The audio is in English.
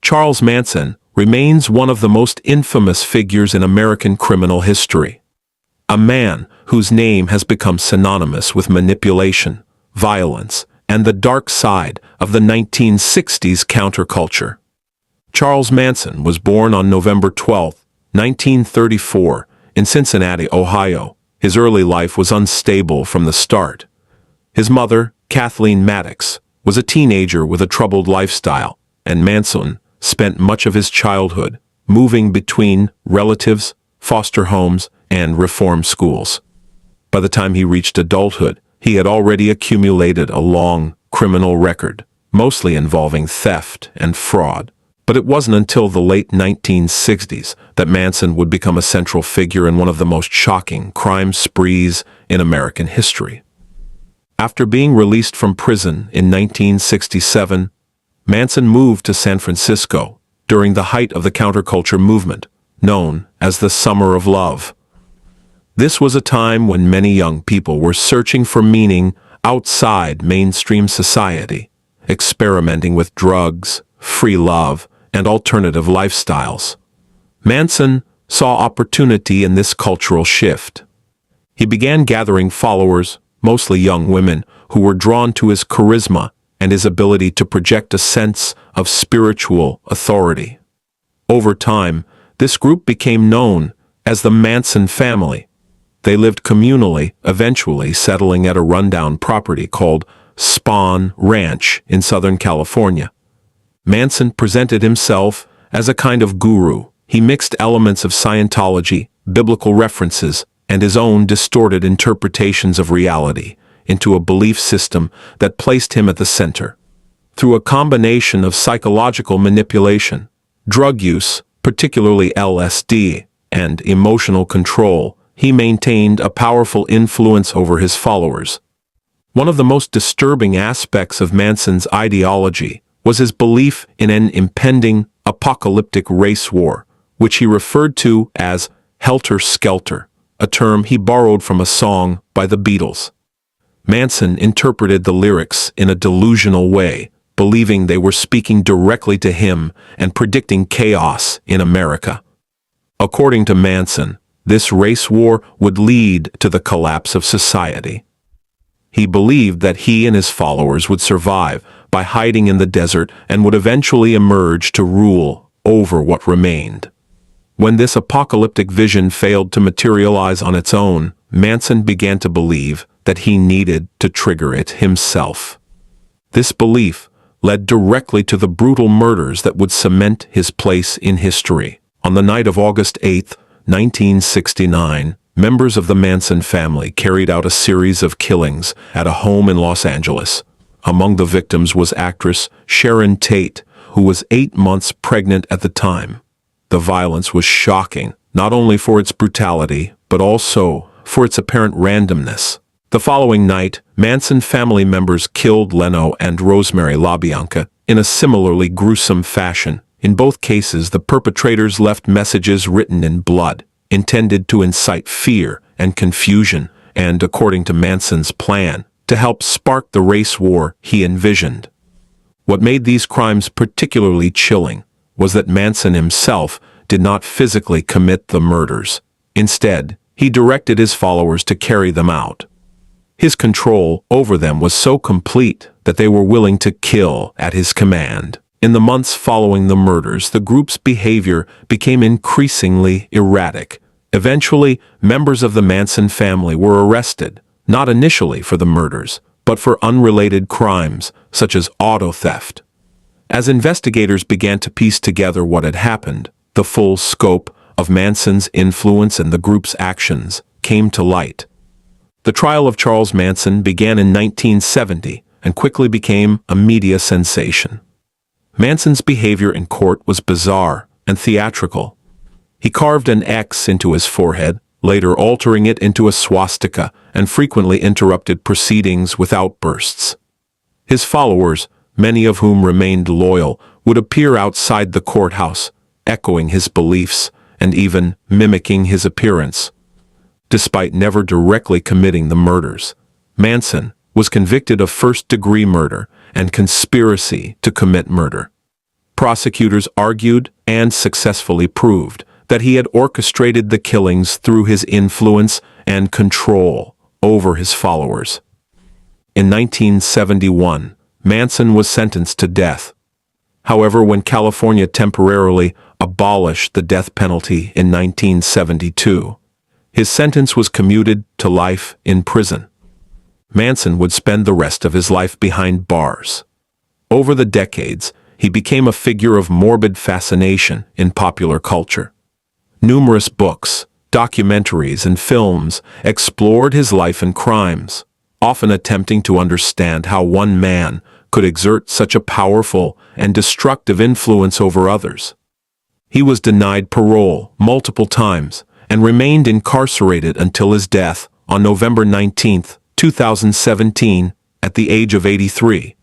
Charles Manson remains one of the most infamous figures in American criminal history. A man whose name has become synonymous with manipulation, violence, and the dark side of the 1960s counterculture. Charles Manson was born on November 12, 1934, in Cincinnati, Ohio. His early life was unstable from the start. His mother, Kathleen Maddox, was a teenager with a troubled lifestyle, and Manson spent much of his childhood moving between relatives, foster homes, and reform schools. By the time he reached adulthood, he had already accumulated a long criminal record, mostly involving theft and fraud. But it wasn't until the late 1960s that Manson would become a central figure in one of the most shocking crime sprees in American history. After being released from prison in 1967, Manson moved to San Francisco during the height of the counterculture movement, known as the Summer of Love. This was a time when many young people were searching for meaning outside mainstream society, experimenting with drugs, free love, and alternative lifestyles. Manson saw opportunity in this cultural shift. He began gathering followers, mostly young women, who were drawn to his charisma and his ability to project a sense of spiritual authority. Over time, this group became known as the Manson family. They lived communally, eventually settling at a rundown property called Spahn Ranch in Southern California. Manson presented himself as a kind of guru. He mixed elements of Scientology, biblical references, and his own distorted interpretations of reality into a belief system that placed him at the center. Through a combination of psychological manipulation, drug use, particularly LSD, and emotional control, he maintained a powerful influence over his followers. One of the most disturbing aspects of Manson's ideology was his belief in an impending apocalyptic race war, which he referred to as helter-skelter, a term he borrowed from a song by the Beatles. Manson interpreted the lyrics in a delusional way, believing they were speaking directly to him and predicting chaos in America. According to Manson, this race war would lead to the collapse of society. He believed that he and his followers would survive by hiding in the desert and would eventually emerge to rule over what remained. When this apocalyptic vision failed to materialize on its own, Manson began to believe that he needed to trigger it himself. This belief led directly to the brutal murders that would cement his place in history. On the night of August 8, 1969, members of the Manson family carried out a series of killings at a home in Los Angeles. Among the victims was actress Sharon Tate, who was 8 months pregnant at the time. The violence was shocking, not only for its brutality, but also for its apparent randomness. The following night, Manson family members killed Leno and Rosemary LaBianca in a similarly gruesome fashion. In both cases, the perpetrators left messages written in blood, intended to incite fear and confusion, and, according to Manson's plan, to help spark the race war he envisioned. What made these crimes particularly chilling was that Manson himself did not physically commit the murders. Instead, he directed his followers to carry them out. His control over them was so complete that they were willing to kill at his command. In the months following the murders, the group's behavior became increasingly erratic. Eventually, members of the Manson family were arrested, not initially for the murders, but for unrelated crimes, such as auto theft. As investigators began to piece together what had happened, the full scope of Manson's influence and the group's actions came to light. The trial of Charles Manson began in 1970 and quickly became a media sensation. Manson's behavior in court was bizarre and theatrical. He carved an X into his forehead, later altering it into a swastika, and frequently interrupted proceedings with outbursts. His followers, many of whom remained loyal, would appear outside the courthouse, echoing his beliefs and even mimicking his appearance. Despite never directly committing the murders, Manson was convicted of first-degree murder and conspiracy to commit murder. Prosecutors argued and successfully proved that he had orchestrated the killings through his influence and control over his followers. In 1971, Manson was sentenced to death. However, when California temporarily abolished the death penalty in 1972, his sentence was commuted to life in prison. Manson would spend the rest of his life behind bars. Over the decades, he became a figure of morbid fascination in popular culture. Numerous books, documentaries, and films explored his life and crimes, often attempting to understand how one man could exert such a powerful and destructive influence over others. He was denied parole multiple times and remained incarcerated until his death on November 19, 2017, at the age of 83.